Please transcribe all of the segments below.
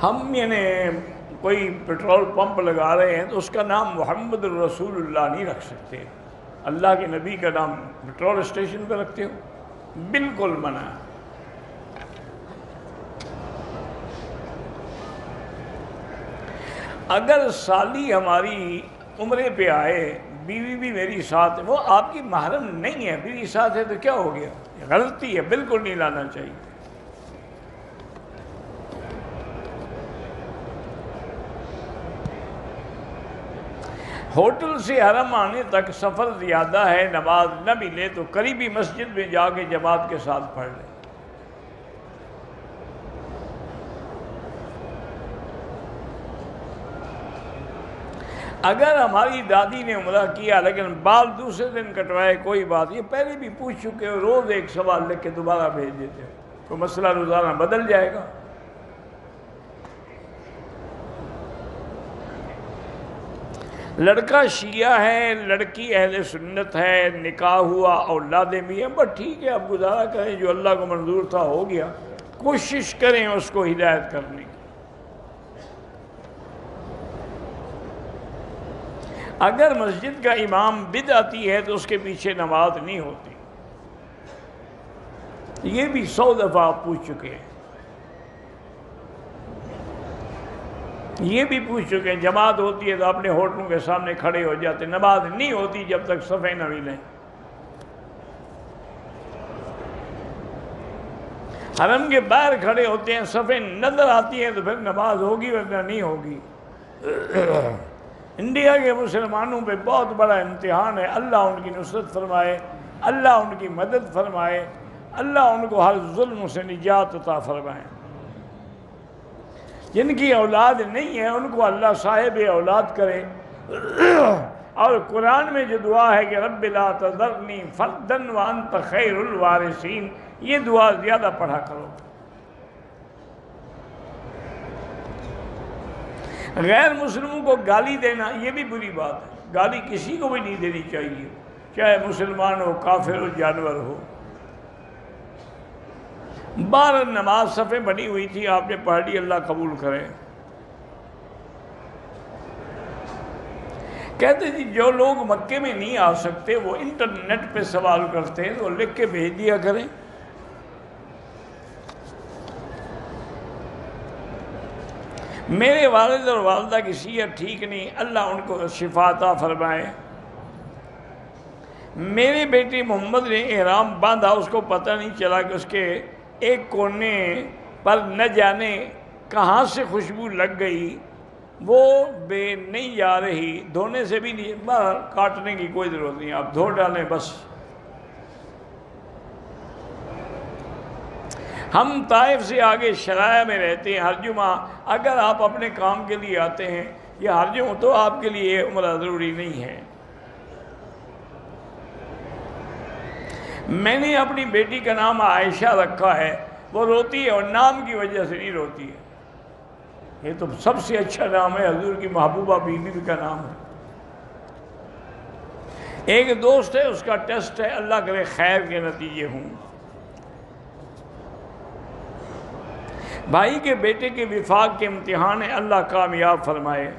ہم یعنی کوئی پیٹرول پمپ لگا رہے ہیں تو اس کا نام محمد الرسول اللہ نہیں رکھ سکتے. اللہ کے نبی کا نام پیٹرول اسٹیشن پہ رکھتے ہو، بالکل منع ہے. اگر سالی ہماری عمرے پہ آئے، بیوی بھی میری ساتھ ہے، وہ آپ کی محرم نہیں ہے، بیوی ساتھ ہے تو کیا ہو گیا؟ غلطی ہے، بالکل نہیں لانا چاہیے. ہوٹل سے حرم آنے تک سفر زیادہ ہے، نماز نہ ملے تو قریبی مسجد میں جا کے جماعت کے ساتھ پڑھ لیں. اگر ہماری دادی نے عمرہ کیا لیکن بال دوسرے دن کٹوائے، کوئی بات، یہ پہلے بھی پوچھ چکے ہو، روز ایک سوال لکھ کے دوبارہ بھیج دیتے ہو، تو مسئلہ روزانہ بدل جائے گا. لڑکا شیعہ ہے، لڑکی اہل سنت ہے، نکاح ہوا، اولادیں بھی ہیں، بس ٹھیک ہے، اب گزارا کریں، جو اللہ کو منظور تھا ہو گیا، کوشش کریں اس کو ہدایت کرنے کی. اگر مسجد کا امام بدعتی ہے تو اس کے پیچھے نماز نہیں ہوتی. یہ بھی 100 دفعہ آپ پوچھ چکے ہیں، یہ بھی پوچھ چکے ہیں. جماعت ہوتی ہے تو اپنے ہوٹلوں کے سامنے کھڑے ہو جاتے، نماز نہیں ہوتی جب تک صفیں نہ ملیں. حرم کے باہر کھڑے ہوتے ہیں، صفیں نظر آتی ہیں تو پھر نماز ہوگی ورنہ نہیں ہوگی. انڈیا کے مسلمانوں پہ بہت بڑا امتحان ہے. اللہ ان کی نصرت فرمائے، اللہ ان کی مدد فرمائے، اللہ ان کو ہر ظلم سے نجات عطا فرمائے. جن کی اولاد نہیں ہے ان کو اللہ صاحب اولاد کرے. اور قرآن میں جو دعا ہے کہ رب لا تذرنی فردا وانت خیر الوارثین، یہ دعا زیادہ پڑھا کرو. غیر مسلموں کو گالی دینا یہ بھی بری بات ہے. گالی کسی کو بھی نہیں دینی چاہیے، چاہے مسلمان ہو، کافر ہو، جانور ہو. بار نماز صفیں بنی ہوئی تھی، آپ نے پڑھ لی، اللہ قبول کرے. کہتے جی جو لوگ مکے میں نہیں آ سکتے وہ انٹرنیٹ پہ سوال کرتے ہیں تو لکھ کے بھیج دیا کریں. میرے والد اور والدہ کی صحت ٹھیک نہیں، اللہ ان کو شفا عطا فرمائے. میرے بیٹے محمد نے احرام باندھا، اس کو پتہ نہیں چلا کہ اس کے ایک کونے پر نہ جانے کہاں سے خوشبو لگ گئی، وہ بے نہیں جا رہی، دھونے سے بھی نہیں، باہر کاٹنے کی کوئی ضرورت نہیں، آپ دھو ڈالیں بس. ہم طائف سے آگے شرائع میں رہتے ہیں. ہر جمعہ اگر آپ اپنے کام کے لیے آتے ہیں یا ہر جمعہ، تو آپ کے لیے عمرہ ضروری نہیں ہے. میں نے اپنی بیٹی کا نام عائشہ رکھا ہے، وہ روتی ہے اور نام کی وجہ سے نہیں روتی ہے. یہ تو سب سے اچھا نام ہے، حضور کی محبوبہ بیوی کا نام ہے. ایک دوست ہے، اس کا ٹیسٹ ہے، اللہ کرے خیر کے نتیجے ہوں. بھائی کے بیٹے کے وفاق کے امتحان ہے، اللہ کامیاب فرمائے.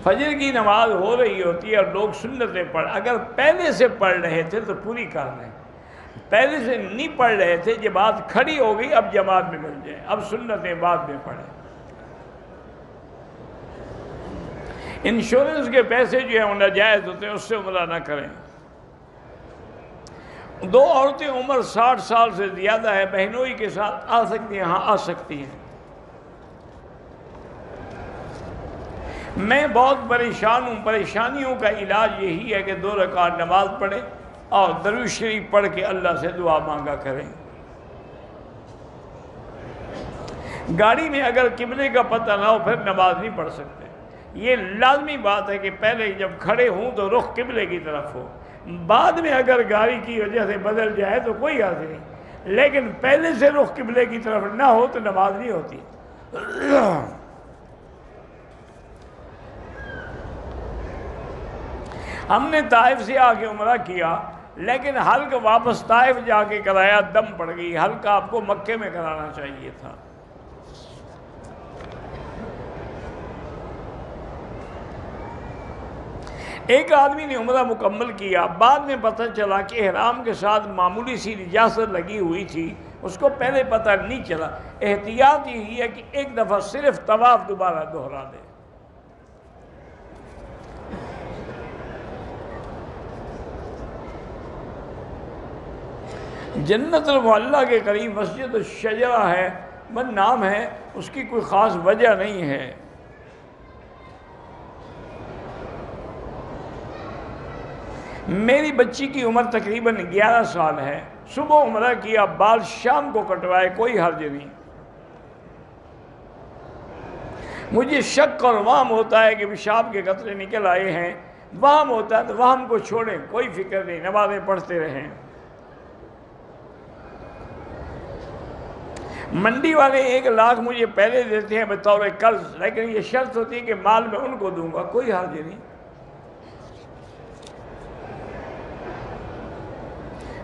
فجر کی نماز ہو رہی ہوتی ہے اور لوگ سنتیں پڑھ، اگر پہلے سے پڑھ رہے تھے تو پوری کر لیں. پہلے سے نہیں پڑھ رہے تھے، جماعت کھڑی ہو گئی، اب جماعت میں مل جائیں، اب سنتیں بعد میں پڑھیں. انشورنس کے پیسے جو ہیں وہ ناجائز ہوتے ہیں، اس سے عمرہ نہ کریں. 2 عورتیں عمر 60 سال سے زیادہ ہے، بہنوئی کے ساتھ آ سکتی ہیں؟ ہاں آ سکتی ہیں. میں بہت پریشان ہوں، پریشانیوں کا علاج یہی ہے کہ 2 رکعت نماز پڑھیں اور درود شریف پڑھ کے اللہ سے دعا مانگا کریں. گاڑی میں اگر قبلے کا پتہ نہ ہو پھر نماز نہیں پڑھ سکتے. یہ لازمی بات ہے کہ پہلے جب کھڑے ہوں تو رخ قبلے کی طرف ہو. بعد میں اگر گاڑی کی وجہ سے بدل جائے تو کوئی حرج نہیں، لیکن پہلے سے رخ قبلے کی طرف نہ ہو تو نماز نہیں ہوتی. ہم نے طائف سے آ کے عمرہ کیا، لیکن حلق واپس طائف جا کے کرایا، دم پڑ گئی. حلق آپ کو مکے میں کرانا چاہیے تھا. ایک آدمی نے عمرہ مکمل کیا، بعد میں پتہ چلا کہ احرام کے ساتھ معمولی سی نجاست لگی ہوئی تھی، اس کو پہلے پتہ نہیں چلا۔ احتیاط یہی ہے کہ ایک دفعہ صرف طواف دوبارہ دہرا دے۔ جنت المعلیٰ کے قریب مسجد الشجرہ ہے، بس نام ہے، اس کی کوئی خاص وجہ نہیں ہے۔ میری بچی کی عمر تقریباً 11 سال ہے، صبح عمرہ کیا، بال شام کو کٹوائے، کوئی حرج نہیں۔ مجھے شک اور وہم ہوتا ہے کہ پیشاب کے قطرے نکل آئے ہیں، وہم ہوتا ہے تو وہم کو چھوڑیں، کوئی فکر نہیں، نمازیں پڑھتے رہیں۔ منڈی والے 1 لاکھ مجھے پہلے دیتے ہیں بطور قرض، لیکن یہ شرط ہوتی ہے کہ مال میں ان کو دوں گا، کوئی حرج نہیں۔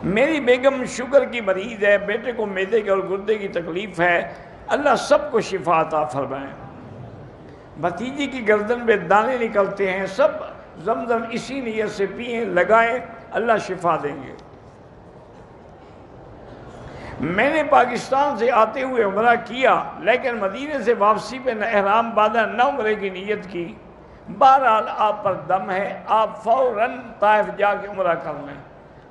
میری بیگم شوگر کی مریض ہے، بیٹے کو معدے کے اور گردے کی تکلیف ہے، اللہ سب کو شفا عطا فرمائے۔ بھتیجی کی گردن پہ دانے نکلتے ہیں، سب زمزم اسی نیت سے پئیں، لگائیں، اللہ شفا دیں گے۔ میں نے پاکستان سے آتے ہوئے عمرہ کیا، لیکن مدینے سے واپسی پہ نہ احرام باندھا نہ عمرے کی نیت کی۔ بہرحال آپ پر دم ہے، آپ فوراً طائف جا کے عمرہ کر لیں،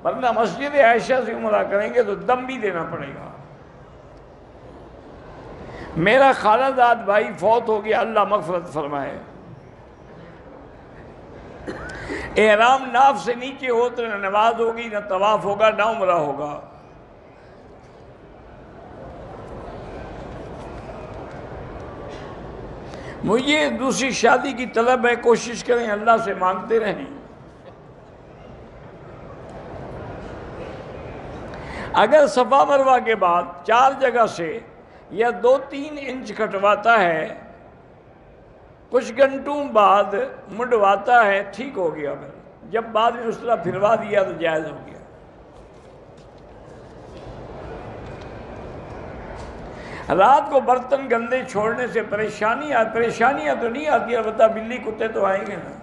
ورنہ مسجد عائشہ سے عمرہ کریں گے تو دم بھی دینا پڑے گا۔ میرا خالہ زاد بھائی فوت ہو گیا، اللہ مغفرت فرمائے۔ احرام ناف سے نیچے ہو تو نہ نماز ہوگی، نہ طواف ہوگا، نہ عمرہ ہوگا۔ مجھے دوسری شادی کی طلب ہے، کوشش کریں، اللہ سے مانگتے رہیں۔ اگر صفا مروہ کے بعد 4 جگہ سے یا 2-3 انچ کٹواتا ہے، کچھ گھنٹوں بعد منڈواتا ہے، ٹھیک ہو گیا۔ پھر جب بعد میں اس طرح پھروا دیا تو جائز ہو گیا۔ رات کو برتن گندے چھوڑنے سے پریشانیاں تو نہیں آتی، البتہ بلی کتے تو آئیں گے نا۔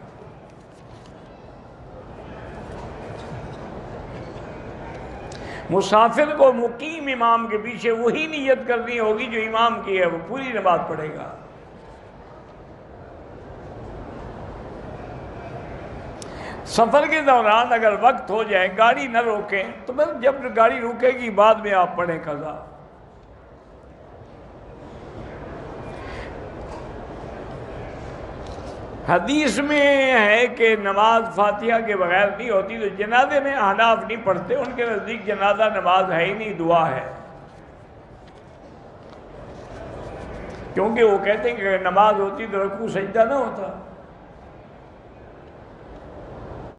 مسافر کو مقیم امام کے پیچھے وہی نیت کرنی ہوگی جو امام کی ہے، وہ پوری نماز پڑھے گا۔ سفر کے دوران اگر وقت ہو جائے، گاڑی نہ روکیں تو پھر جب گاڑی روکے گی بعد میں آپ پڑھیں قضا۔ حدیث میں ہے کہ نماز فاتحہ کے بغیر نہیں ہوتی، تو جنازے میں احناف نہیں پڑھتے، ان کے نزدیک جنازہ نماز ہے ہی نہیں، دعا ہے۔ کیونکہ وہ کہتے ہیں کہ اگر نماز ہوتی تو رکوع سجدہ نہ ہوتا۔